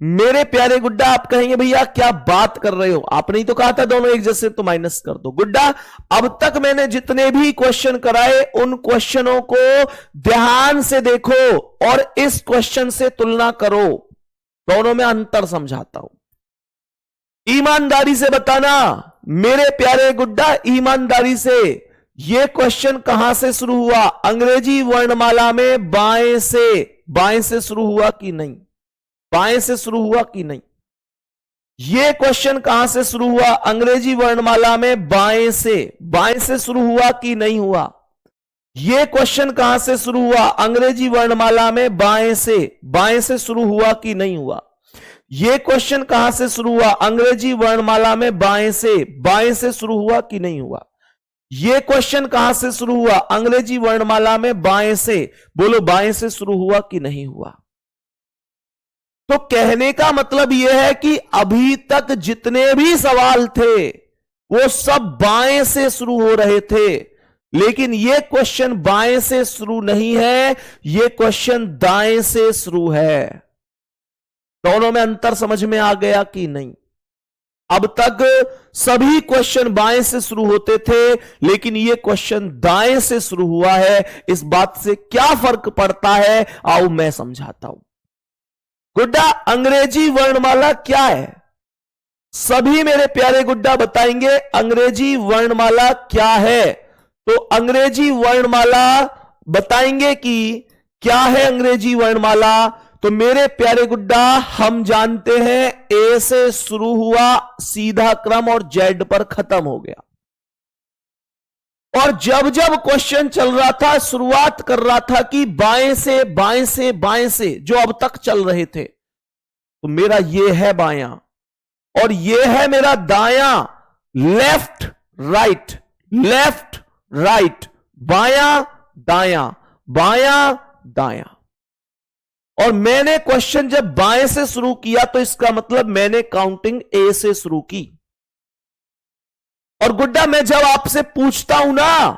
मेरे प्यारे गुड्डा। आप कहेंगे भैया क्या बात कर रहे हो, आपने ही तो कहा था दोनों एक जैसे, तो माइनस कर दो। गुड्डा अब तक मैंने जितने भी क्वेश्चन कराए उन क्वेश्चनों को ध्यान से देखो और इस क्वेश्चन से तुलना करो, दोनों में अंतर समझाता हूं। ईमानदारी से बताना मेरे प्यारे गुड्डा, ईमानदारी से, यह क्वेश्चन कहां से शुरू हुआ, अंग्रेजी वर्णमाला में बाएं से शुरू हुआ कि नहीं, बाएं से शुरू हुआ कि नहीं। यह क्वेश्चन कहां से शुरू हुआ, अंग्रेजी वर्णमाला में बाएं से शुरू हुआ कि नहीं हुआ। यह क्वेश्चन कहां से शुरू हुआ, अंग्रेजी वर्णमाला में बाएं से शुरू हुआ कि नहीं हुआ। यह क्वेश्चन कहां से शुरू हुआ, अंग्रेजी वर्णमाला में बाएं से शुरू हुआ कि नहीं हुआ। यह क्वेश्चन कहां से शुरू हुआ, अंग्रेजी वर्णमाला में बाएं से, बोलो बाएं से शुरू हुआ कि नहीं हुआ। तो कहने का मतलब यह है कि अभी तक जितने भी सवाल थे वो सब बाएं से शुरू हो रहे थे, लेकिन यह क्वेश्चन बाएं से शुरू नहीं है, यह क्वेश्चन दाएं से शुरू है। दोनों में अंतर समझ में आ गया कि नहीं। अब तक सभी क्वेश्चन बाएं से शुरू होते थे, लेकिन यह क्वेश्चन दाएं से शुरू हुआ है। इस बात से क्या फर्क पड़ता है, आओ मैं समझाता हूं। गुड्डा अंग्रेजी वर्णमाला क्या है, सभी मेरे प्यारे गुड्डा बताएंगे अंग्रेजी वर्णमाला क्या है। तो अंग्रेजी वर्णमाला बताएंगे कि क्या है अंग्रेजी वर्णमाला। तो मेरे प्यारे गुड्डा हम जानते हैं ए से शुरू हुआ सीधा क्रम और जेड पर खत्म हो गया, और जब जब क्वेश्चन चल रहा था शुरुआत कर रहा था कि बाएं से जो अब तक चल रहे थे, तो मेरा ये है बायां और ये है मेरा दायां, लेफ्ट राइट, बायां दायां। और मैंने क्वेश्चन जब बाएं से शुरू किया तो इसका मतलब मैंने काउंटिंग ए से शुरू की। और गुड्डा मैं जब आपसे पूछता हूं ना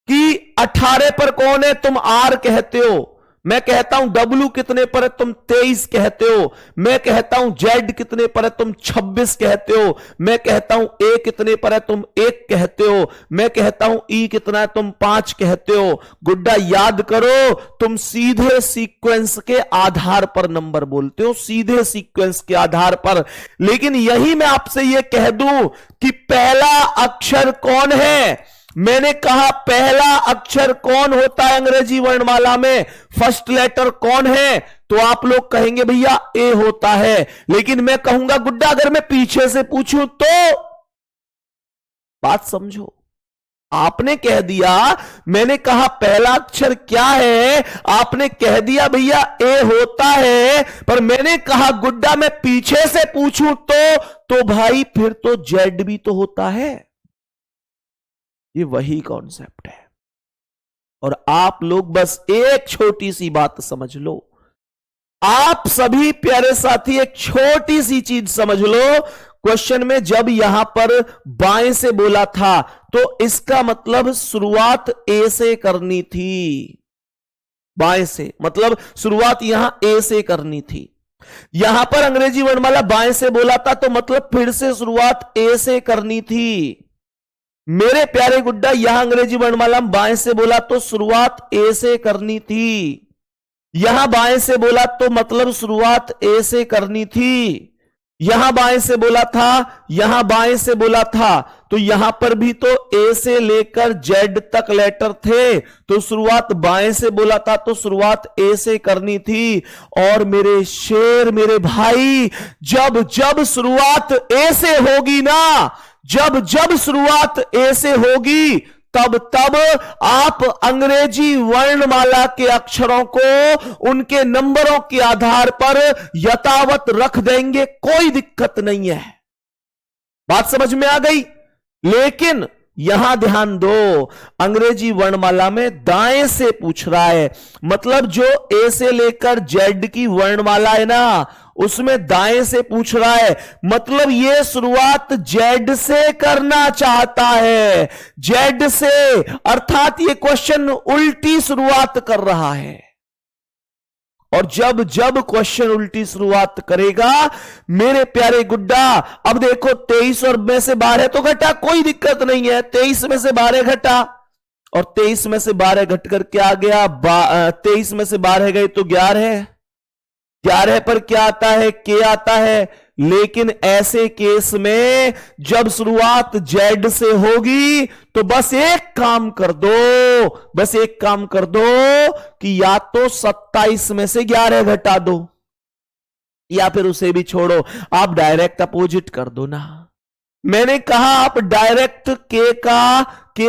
कि 18 पर कौन है, तुम आर कहते हो, मैं कहता हूं डब्ल्यू कितने पर है, तुम 23 कहते हो, मैं कहता हूं जेड कितने पर है, तुम 26 कहते हो, मैं कहता हूं ए कितने पर है, तुम 1 कहते हो, मैं कहता हूं ई कितना है, तुम 5 कहते हो। गुड्डा याद करो, तुम सीधे सीक्वेंस के आधार पर नंबर बोलते हो, सीधे सीक्वेंस के आधार पर। लेकिन यही मैं आपसे यह कह दूं कि पहला अक्षर कौन है, मैंने कहा पहला अक्षर कौन होता है अंग्रेजी वर्णमाला में, फर्स्ट लेटर कौन है, तो आप लोग कहेंगे भैया ए होता है। लेकिन मैं कहूंगा गुड्डा अगर मैं पीछे से पूछूं तो, बात समझो, आपने कह दिया, मैंने कहा पहला अक्षर क्या है, आपने कह दिया भैया ए होता है, पर मैंने कहा गुड्डा मैं पीछे से पूछूं तो भाई फिर तो जेड भी तो होता है। ये वही कॉन्सेप्ट है। और आप लोग बस एक छोटी सी बात समझ लो, आप सभी प्यारे साथी एक छोटी सी चीज समझ लो। क्वेश्चन में जब यहां पर बाएं से बोला था तो इसका मतलब शुरुआत ए से करनी थी। बाएं से मतलब शुरुआत यहां ए से करनी थी। यहां पर अंग्रेजी वर्णमाला बाएं से बोला था तो मतलब फिर से शुरुआत ए से करनी थी। मेरे प्यारे गुड्डा यहां अंग्रेजी वर्णमाला बाएं से बोला तो शुरुआत ए से करनी थी। यहां बाएं से बोला तो मतलब शुरुआत ए से करनी थी। यहां बाएं से बोला था, यहां बाएं से बोला था, तो यहां पर भी तो ए से लेकर जेड तक लेटर थे, तो शुरुआत बाएं से बोला था तो शुरुआत ए से करनी थी। और मेरे शेर, मेरे भाई, जब जब शुरुआत ए से होगी ना, जब जब शुरुआत ए से होगी तब तब आप अंग्रेजी वर्णमाला के अक्षरों को उनके नंबरों के आधार पर यथावत रख देंगे, कोई दिक्कत नहीं है। बात समझ में आ गई? लेकिन यहां ध्यान दो, अंग्रेजी वर्णमाला में दाएं से पूछ रहा है, मतलब जो ए से लेकर जेड की वर्णमाला है ना, उसमें दाएं से पूछ रहा है, मतलब ये शुरुआत जेड से करना चाहता है, जेड से, अर्थात ये क्वेश्चन उल्टी शुरुआत कर रहा है। और जब जब क्वेश्चन उल्टी शुरुआत करेगा मेरे प्यारे गुड्डा, अब देखो 23 और में से 12 तो घटा, कोई दिक्कत नहीं है, 23 में से 12 घटा और 23 में से 12 घट कर क्या आ गया, 23 में से 12 गए तो 11, 11 पर क्या आता है, के आता है। लेकिन ऐसे केस में जब शुरुआत जेड से होगी तो बस एक काम कर दो, बस एक काम कर दो कि या तो 27 में से 11 घटा दो या फिर उसे भी छोड़ो, आप डायरेक्ट अपोजिट कर दो ना। मैंने कहा आप डायरेक्ट के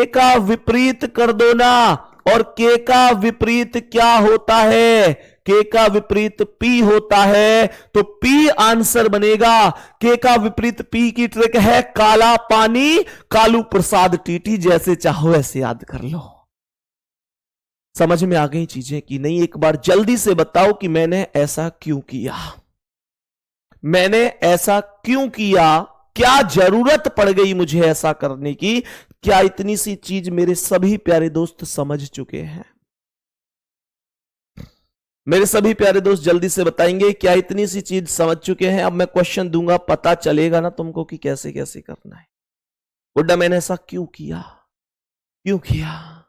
का विपरीत कर दो ना। और के का विपरीत क्या होता है, के का विपरीत पी होता है, तो पी आंसर बनेगा। के का विपरीत पी की ट्रिक है काला पानी कालू प्रसाद टीटी, जैसे चाहो ऐसे याद कर लो। समझ में आ गई चीजें कि नहीं? एक बार जल्दी से बताओ कि मैंने ऐसा क्यों किया, मैंने ऐसा क्यों किया, क्या जरूरत पड़ गई मुझे ऐसा करने की? क्या इतनी सी चीज मेरे सभी प्यारे दोस्त समझ चुके हैं? मेरे सभी प्यारे दोस्त जल्दी से बताएंगे क्या इतनी सी चीज समझ चुके हैं? अब मैं क्वेश्चन दूंगा, पता चलेगा ना तुमको कि कैसे कैसे करना है। बुड्ढा मैंने ऐसा क्यों किया, क्यों किया,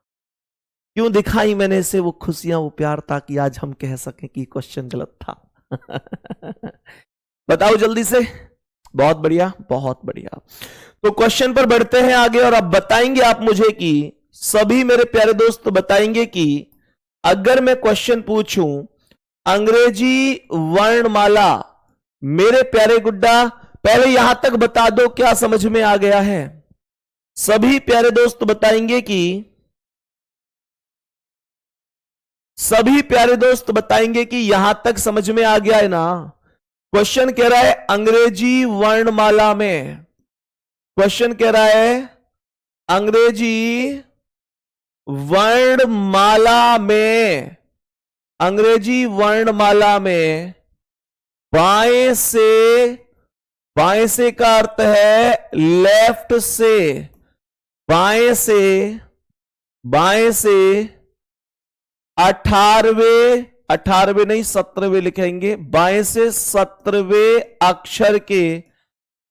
क्यों दिखाई मैंने इसे वो खुशियां, वो प्यार, ताकि आज हम कह सकें कि क्वेश्चन गलत था। बताओ जल्दी से। बहुत बढ़िया, बहुत बढ़िया। तो क्वेश्चन पर बढ़ते हैं आगे और अब बताएंगे आप मुझे कि सभी मेरे प्यारे दोस्त बताएंगे कि अगर मैं क्वेश्चन पूछूं अंग्रेजी वर्णमाला, मेरे प्यारे गुड्डा पहले यहां तक बता दो क्या समझ में आ गया है? सभी प्यारे दोस्त बताएंगे कि, सभी प्यारे दोस्त बताएंगे कि यहां तक समझ में आ गया है ना? क्वेश्चन कह रहा है अंग्रेजी वर्णमाला में, क्वेश्चन कह रहा है अंग्रेजी वर्णमाला में, अंग्रेजी वर्णमाला में बाएं से का अर्थ है लेफ्ट से, बाएं से 18वें नहीं 17वें लिखेंगे, बाएं से 17वें अक्षर के,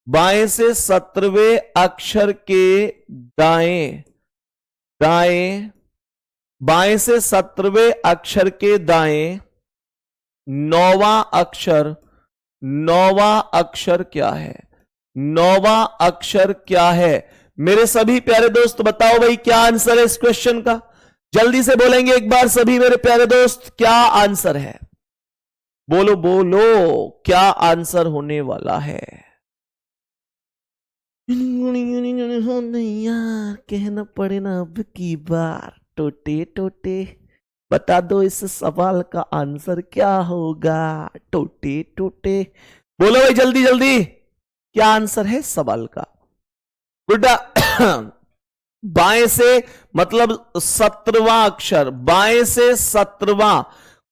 बाएं से 17वें अक्षर के दाएं, बाएं से 17वें अक्षर के दाएं 9वां अक्षर, 9वां अक्षर क्या है, 9वां अक्षर क्या है? मेरे सभी प्यारे दोस्त बताओ भाई क्या आंसर है इस क्वेश्चन का? जल्दी से बोलेंगे एक बार सभी मेरे प्यारे दोस्त, क्या आंसर है? बोलो बोलो, क्या आंसर होने वाला है? नहीं यार, कहना पड़े ना अब की बार। टोटे टोटे बता दो इस सवाल का आंसर क्या होगा? टोटे टोटे बोलो भाई जल्दी जल्दी, क्या आंसर है सवाल का? गुड्डा बाएं से मतलब 17वां अक्षर, बाएं से 17वां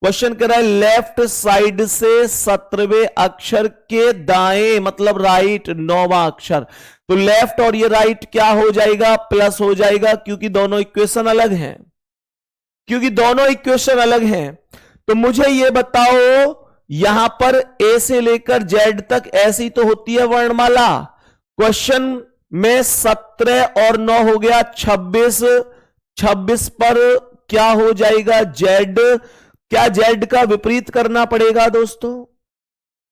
क्वेश्चन कह रहा है लेफ्ट साइड से 17वें अक्षर के दाएं मतलब राइट 9वां अक्षर। तो लेफ्ट और ये राइट क्या हो जाएगा? प्लस हो जाएगा, क्योंकि दोनों इक्वेशन अलग हैं, क्योंकि दोनों इक्वेशन अलग हैं। तो मुझे ये बताओ यहां पर ए से लेकर जेड तक ऐसी तो होती है वर्णमाला। क्वेश्चन में 17 और 9 हो गया 26, 26 पर क्या हो जाएगा? जेड। क्या जेड का विपरीत करना पड़ेगा दोस्तों?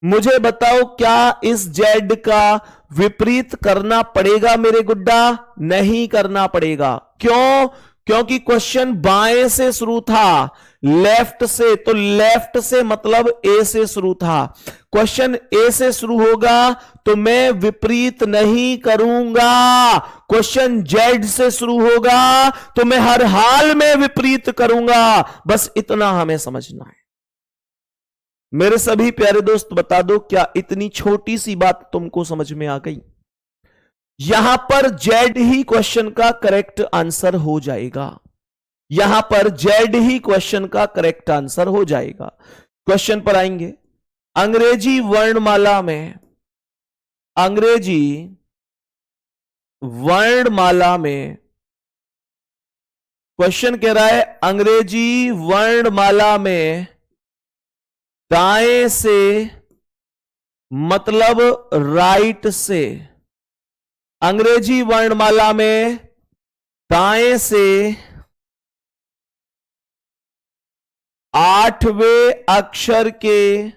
मुझे बताओ क्या इस जेड का विपरीत करना पड़ेगा मेरे गुड्डा? नहीं करना पड़ेगा। क्यों? क्योंकि क्वेश्चन बाएं से शुरू था, लेफ्ट से, तो लेफ्ट से मतलब ए से शुरू था। क्वेश्चन ए से शुरू होगा तो मैं विपरीत नहीं करूंगा। क्वेश्चन जेड से शुरू होगा तो मैं हर हाल में विपरीत करूंगा। बस इतना हमें समझना है। मेरे सभी प्यारे दोस्त बता दो क्या इतनी छोटी सी बात तुमको समझ में आ गई? यहां पर जेड ही क्वेश्चन का करेक्ट आंसर हो जाएगा। यहां पर जेड ही क्वेश्चन का करेक्ट आंसर हो जाएगा। क्वेश्चन पर आएंगे। अंग्रेजी वर्णमाला में, अंग्रेजी वर्णमाला में क्वेश्चन कह रहा है अंग्रेजी वर्णमाला में दाएं से मतलब राइट से, अंग्रेजी वर्णमाला में दाएं से 8वें अक्षर के,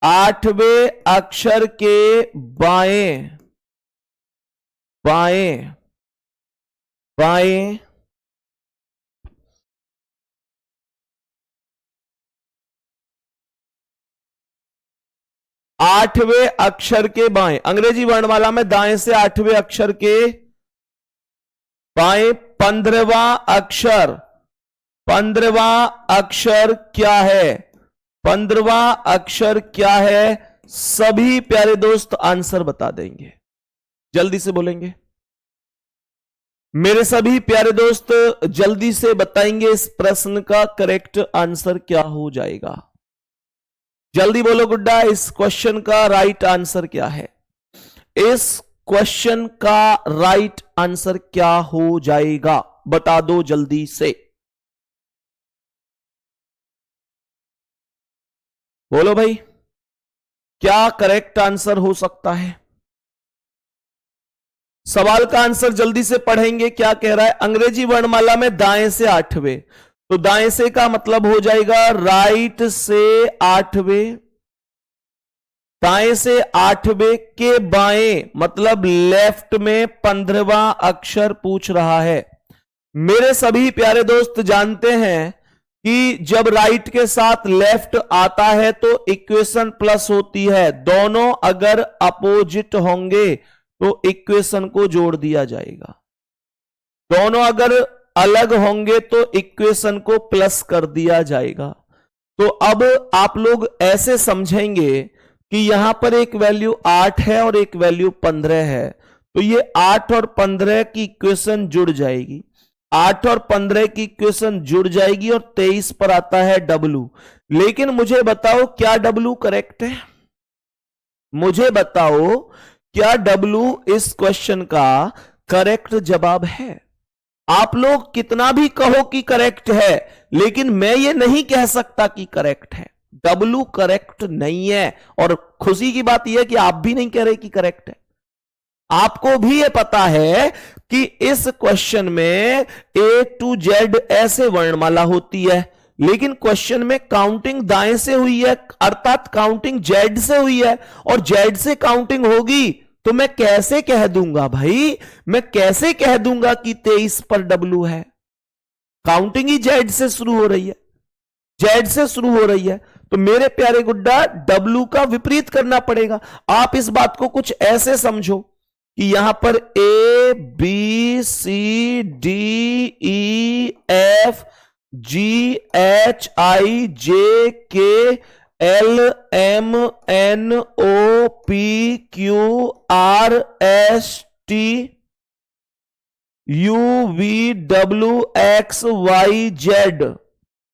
8वें अक्षर के बाएं, बाएं, बाएं, आठवें अक्षर के बाएं, अंग्रेजी वर्णमाला में दाएं से 8वें अक्षर के बाएं 15वां अक्षर, 15वां अक्षर क्या है? 15वां अक्षर क्या है? सभी प्यारे दोस्त आंसर बता देंगे, जल्दी से बोलेंगे। मेरे सभी प्यारे दोस्त जल्दी से बताएंगे इस प्रश्न का करेक्ट आंसर क्या हो जाएगा। जल्दी बोलो गुड्डा, इस क्वेश्चन का राइट आंसर क्या है? इस क्वेश्चन का राइट आंसर क्या हो जाएगा? बता दो जल्दी से, बोलो भाई क्या करेक्ट आंसर हो सकता है? सवाल का आंसर जल्दी से पढ़ेंगे। क्या कह रहा है? अंग्रेजी वर्णमाला में दाएं से 8वें, तो दाएं से का मतलब हो जाएगा राइट से 8वें, दाएं से 8वें के बाएं मतलब लेफ्ट में 15वां अक्षर पूछ रहा है। मेरे सभी प्यारे दोस्त जानते हैं कि जब राइट के साथ लेफ्ट आता है तो इक्वेशन प्लस होती है, दोनों अगर अपोजिट होंगे तो इक्वेशन को जोड़ दिया जाएगा, दोनों अगर अलग होंगे तो इक्वेशन को प्लस कर दिया जाएगा। तो अब आप लोग ऐसे समझेंगे कि यहां पर एक वैल्यू 8 है और एक वैल्यू 15 है, तो ये 8 और 15 की इक्वेशन जुड़ जाएगी, 8 और 15 की इक्वेशन जुड़ जाएगी और 23 पर आता है W। लेकिन मुझे बताओ क्या W करेक्ट है? मुझे बताओ क्या W इस क्वेश्चन का करेक्ट जवाब है? आप लोग कितना भी कहो कि करेक्ट है, लेकिन मैं ये नहीं कह सकता कि करेक्ट है। W करेक्ट नहीं है, और खुशी की बात यह है कि आप भी नहीं कह रहे कि करेक्ट है। आपको भी ये पता है कि इस क्वेश्चन में A to Z ऐसे वर्णमाला होती है, लेकिन क्वेश्चन में काउंटिंग दाएं से हुई है, अर्थात काउंटिंग Z से हुई है, और Z से काउंटिंग होगी तो मैं कैसे कह दूंगा भाई, मैं कैसे कह दूंगा कि 23 पर W है? काउंटिंग ही जेड से शुरू हो रही है, जेड से शुरू हो रही है, तो मेरे प्यारे गुड्डा W का विपरीत करना पड़ेगा। आप इस बात को कुछ ऐसे समझो कि यहां पर A B C D E F G H I J K L M N O P Q R S T U V W X Y Z।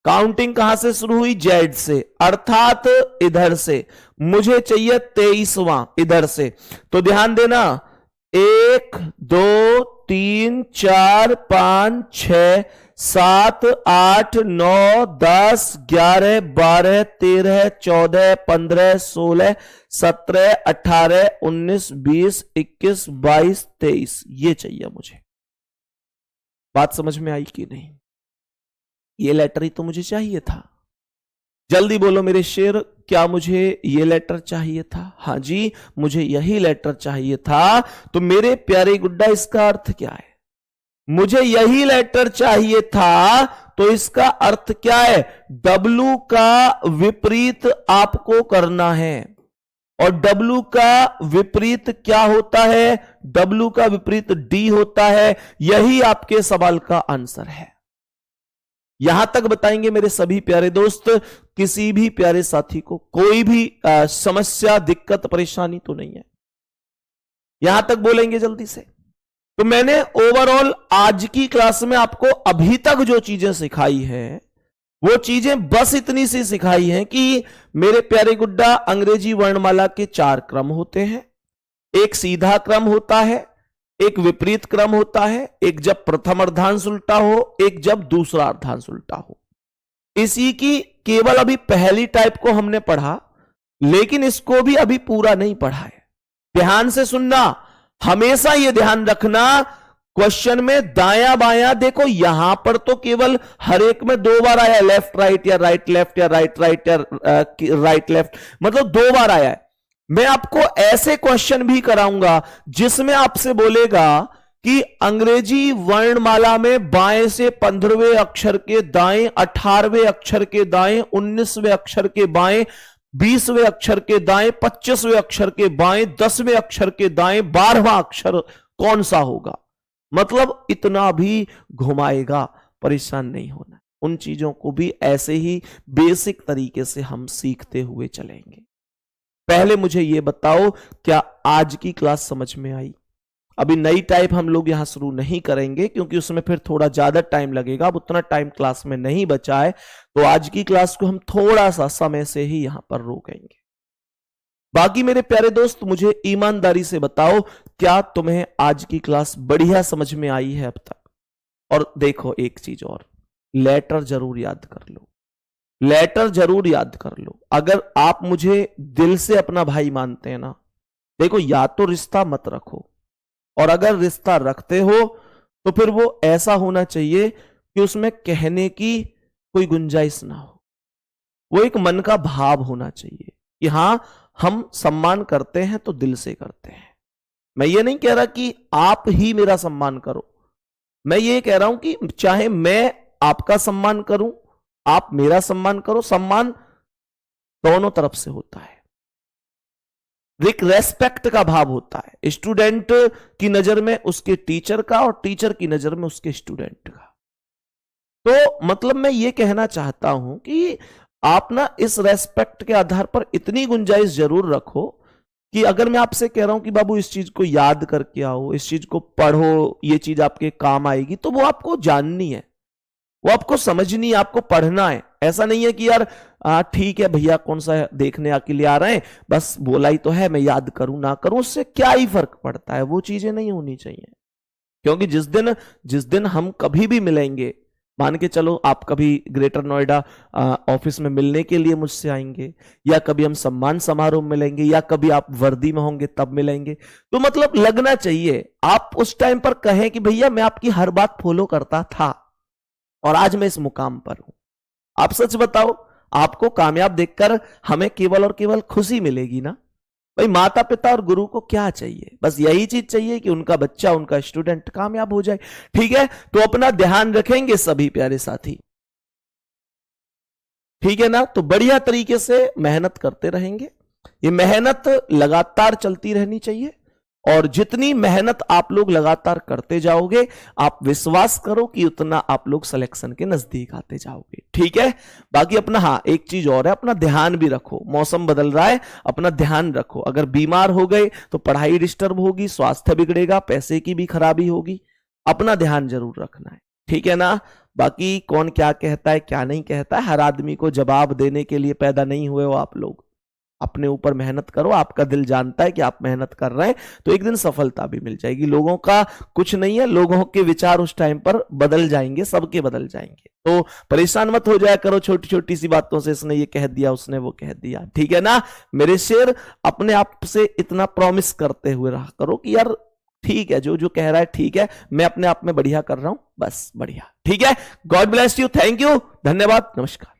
Counting कहां से शुरू हुई? जेड से, अर्थात इधर से। मुझे चाहिए 23वां इधर से, तो ध्यान देना 1 2 3 4 5 6 7 8 9 10 11 12 13 14 15 16 17 18 19 20 21 22 23, ये चाहिए मुझे। बात समझ में आई कि नहीं? ये लेटर ही तो मुझे चाहिए था। जल्दी बोलो मेरे शेर, क्या मुझे ये लेटर चाहिए था? हां जी, मुझे यही लेटर चाहिए था। तो मेरे प्यारे गुड्डा, इसका अर्थ क्या है? मुझे यही लेटर चाहिए था, तो इसका अर्थ क्या है? W का विपरीत आपको करना है। और W का विपरीत क्या होता है? W का विपरीत D होता है। यही आपके सवाल का आंसर है। यहां तक बताएंगे मेरे सभी प्यारे दोस्त, किसी भी प्यारे साथी को कोई भी समस्या, दिक्कत, परेशानी तो नहीं है? यहां तक बोलेंगे जल्दी से। तो मैंने ओवरऑल आज की क्लास में आपको अभी तक जो चीजें सिखाई है, वो चीजें बस इतनी सी सिखाई हैं कि मेरे प्यारे गुड्डा, अंग्रेजी वर्णमाला के 4 क्रम होते हैं। एक सीधा क्रम होता है, एक विपरीत क्रम होता है, एक जब प्रथम अर्धांश उल्टा हो, एक जब दूसरा अर्धांश उल्टा हो। इसी की केवल अभी पहली टाइप को हमने पढ़ा, लेकिन इसको भी अभी पूरा नहीं पढ़ा है। ध्यान से सुनना, हमेशा यह ध्यान रखना, क्वेश्चन में दायां बायां देखो, यहां पर तो केवल हर एक में 2 बार आया, लेफ्ट राइट या राइट लेफ्ट या राइट राइट या राइट लेफ्ट, मतलब 2 बार आया है। मैं आपको ऐसे क्वेश्चन भी कराऊंगा जिसमें आपसे बोलेगा कि अंग्रेजी वर्णमाला में बाएं से 15वें अक्षर के दाएं, 18वें अक्षर के दाएं, 19वें अक्षर के बाएं, 20वें अक्षर के दाएं, 25वें अक्षर के बाएं, 10वें अक्षर के दाएं, 12वां अक्षर कौन सा होगा। मतलब इतना भी घुमाएगा, परेशान नहीं होना। उन चीजों को भी ऐसे ही बेसिक तरीके से हम सीखते हुए चलेंगे। पहले मुझे यह बताओ, क्या आज की क्लास समझ में आई? अभी नई टाइप हम लोग यहां शुरू नहीं करेंगे, क्योंकि उसमें फिर थोड़ा ज्यादा टाइम लगेगा। अब उतना टाइम क्लास में नहीं बचा है, तो आज की क्लास को हम थोड़ा सा समय से ही यहां पर रोकेंगे। बाकी मेरे प्यारे दोस्त, मुझे ईमानदारी से बताओ, क्या तुम्हें आज की क्लास बढ़िया समझ में आई है अब तक? और देखो एक चीज और, लेटर जरूर याद कर लो, लेटर जरूर याद कर लो। अगर आप मुझे दिल से अपना भाई मानते हैं ना, देखो या तो रिश्ता मत रखो, और अगर रिश्ता रखते हो तो फिर वो ऐसा होना चाहिए कि उसमें कहने की कोई गुंजाइश ना हो। वो एक मन का भाव होना चाहिए कि हां, हम सम्मान करते हैं तो दिल से करते हैं। मैं ये नहीं कह रहा कि आप ही मेरा सम्मान करो, मैं ये कह रहा हूं कि चाहे मैं आपका सम्मान करूं, आप मेरा सम्मान करो, सम्मान दोनों तरफ से होता है। एक रेस्पेक्ट का भाव होता है, स्टूडेंट की नजर में उसके टीचर का, और टीचर की नजर में उसके स्टूडेंट का। तो मतलब मैं ये कहना चाहता हूं कि आप ना इस रेस्पेक्ट के आधार पर इतनी गुंजाइश जरूर रखो कि अगर मैं आपसे कह रहा हूं कि बाबू इस चीज को याद करके आओ, इस चीज को पढ़ो, ये चीज आपके काम आएगी, तो वो आपको जाननी है, वो आपको समझनी है, आपको पढ़ना है। ऐसा नहीं है कि यार ठीक है भैया, कौन सा देखने के लिए आ रहे हैं, बस बोला ही तो है, मैं याद करूं ना करूं, उससे क्या ही फर्क पड़ता है। वो चीजें नहीं होनी चाहिए, क्योंकि जिस दिन हम कभी भी मिलेंगे, मान के चलो आप कभी ग्रेटर नोएडा ऑफिस में मिलने के लिए मुझसे आएंगे, या कभी हम सम्मान समारोह में मिलेंगे, या कभी आप वर्दी में होंगे तब मिलेंगे, तो मतलब लगना चाहिए आप उस टाइम पर कहें कि भैया मैं आपकी हर बात फॉलो करता था और आज मैं इस मुकाम पर हूं। आप सच बताओ, आपको कामयाब देखकर हमें केवल और केवल खुशी मिलेगी ना? भाई माता पिता और गुरु को क्या चाहिए? बस यही चीज चाहिए कि उनका बच्चा, उनका स्टूडेंट कामयाब हो जाए। ठीक है, तो अपना ध्यान रखेंगे सभी प्यारे साथी, ठीक है ना? तो बढ़िया तरीके से मेहनत करते रहेंगे, ये मेहनत लगातार चलती रहनी चाहिए, और जितनी मेहनत आप लोग लगातार करते जाओगे, आप विश्वास करो कि उतना आप लोग सिलेक्शन के नजदीक आते जाओगे। ठीक है, बाकी अपना, हाँ एक चीज और है, अपना ध्यान भी रखो, मौसम बदल रहा है, अपना ध्यान रखो। अगर बीमार हो गए तो पढ़ाई डिस्टर्ब होगी, स्वास्थ्य बिगड़ेगा, पैसे की भी खराबी होगी, अपना ध्यान जरूर रखना है। ठीक है ना? बाकी कौन क्या कहता है क्या नहीं कहता है, हर आदमी को जवाब देने के लिए पैदा नहीं हुए हो आप लोग। अपने ऊपर मेहनत करो, आपका दिल जानता है कि आप मेहनत कर रहे हैं, तो एक दिन सफलता भी मिल जाएगी। लोगों का कुछ नहीं है, लोगों के विचार उस टाइम पर बदल जाएंगे, सबके बदल जाएंगे। तो परेशान मत हो जाया करो छोटी छोटी सी बातों से, इसने ये कह दिया, उसने वो कह दिया। ठीक है ना मेरे शेर? अपने आप से इतना प्रॉमिस करते हुए रहा करो कि यार ठीक है, जो जो कह रहा है ठीक है, मैं अपने आप में बढ़िया कर रहा हूं, बस बढ़िया। ठीक है, God bless you, thank you, धन्यवाद, नमस्कार।